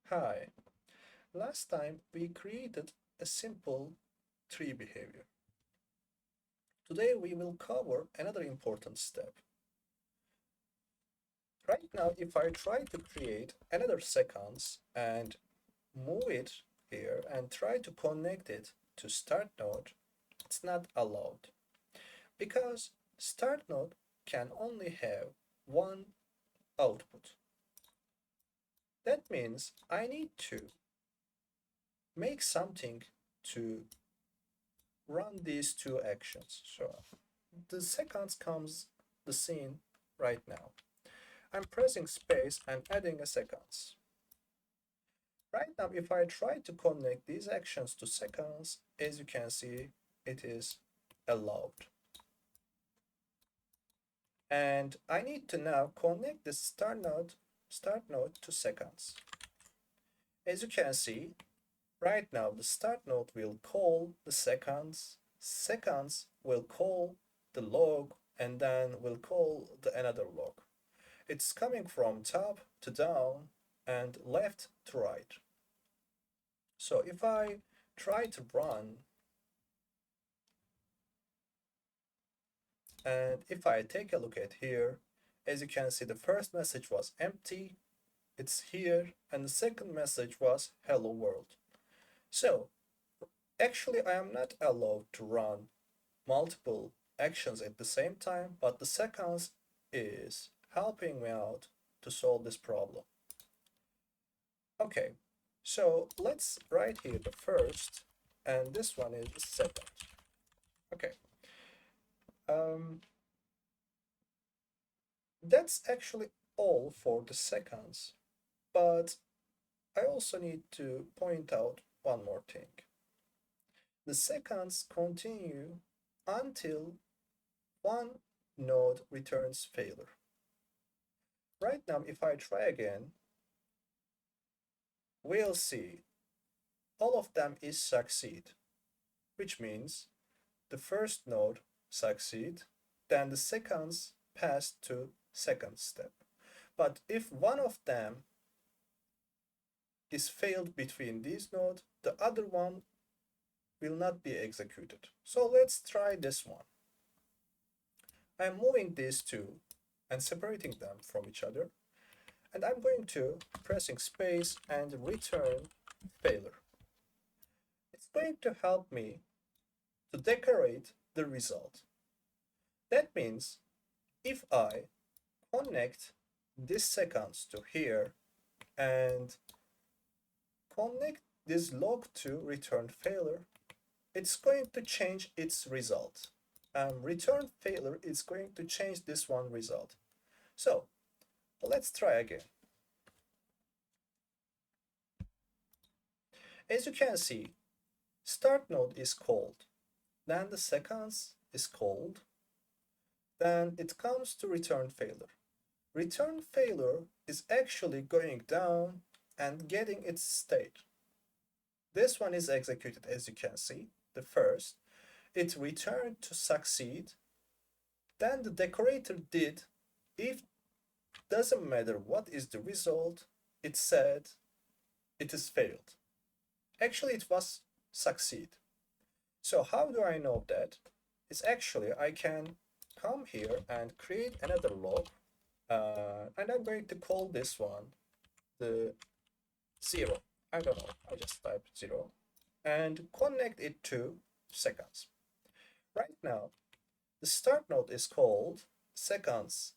Hi, last time we created a simple tree behavior. Today we will cover another important step. Right now, if I try to create another sequence and move it here and try to connect it to start node, it's not allowed because start node can only have one output. That means I need to make something to run these two actions. So the sequence comes the scene right now. I'm pressing space and adding a sequence. Right now, if I try to connect these actions to sequence, as you can see, it is allowed. And I need to now connect the start node to sequence. As you can see, right now the start node will call the sequence will call the log, and then will call the another log. It's coming from top to down and left to right. So if I try to run, and if I take a look at here, as you can see, the first message was empty, it's here, and the second message was hello world. So actually I am not allowed to run multiple actions at the same time, but the sequence is helping me out to solve this problem. Okay, so let's write here the first, and this one is the second. Okay, um, that's actually all for the seconds, but I also need to point out one more thing. The seconds continue until one node returns failure. Right now, if I try again, we'll see all of them is succeed, which means the first node succeed, then the seconds pass to second step. But if one of them is failed between these nodes, the other one will not be executed. So let's try this one. I'm moving these two and separating them from each other, and I'm going to pressing space and return failure. It's going to help me to decorate the result. That means if I connect this sequence to here and connect this log to return failure, it's going to change its result. Return failure is going to change this one result. So let's try again. As you can see, start node is called, then the sequence is called, then it comes to return failure. Return failure is actually going down and getting its state. This one is executed, as you can see, the first. It returned to succeed. Then the decorator did, if doesn't matter what is the result, it said it is failed. Actually, it was succeed. So how do I know that? It's actually, I can come here and create another log, and I'm going to call this one the 0. I don't know, I just type 0 and connect it to seconds. Right now, the start node is called seconds.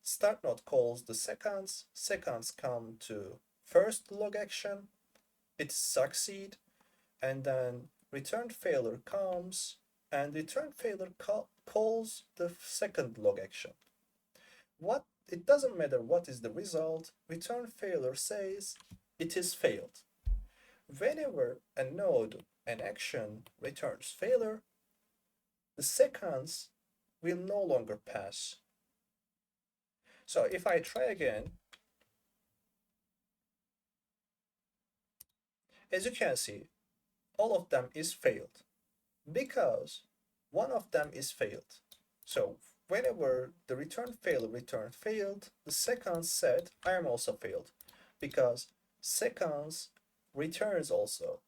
Start node calls the seconds. Seconds come to first log action. It succeed, and then return failure comes, and return failure calls the second log action. What it doesn't matter what is the result. Return failure says it is failed. Whenever a node, an action returns failure, the seconds will no longer pass. So if I try again, as you can see, all of them is failed because one of them is failed. So whenever the return failure returned failed, the second said I am also failed because Seconds returns also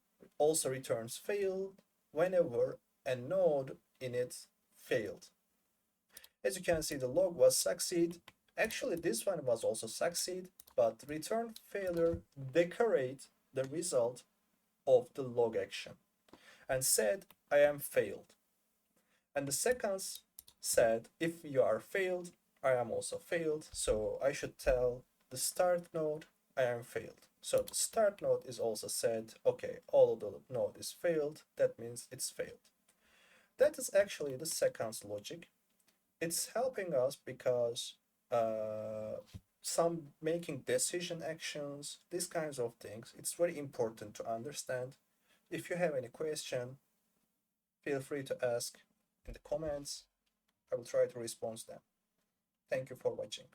returns failed whenever a node in it failed. As you can see, the log was succeed. Actually, this one was also succeed, but return failure decorate the result of the log action and said, I am failed. And the seconds said, if you are failed, I am also failed. So I should tell the start node, I am failed. So the start node is also said, okay, all of the node is failed. That means it's failed. That is actually the seconds logic. It's helping us because some making decision actions, these kinds of things, it's very important to understand. If you have any question, feel free to ask in the comments. I will try to respond to them. Thank you for watching.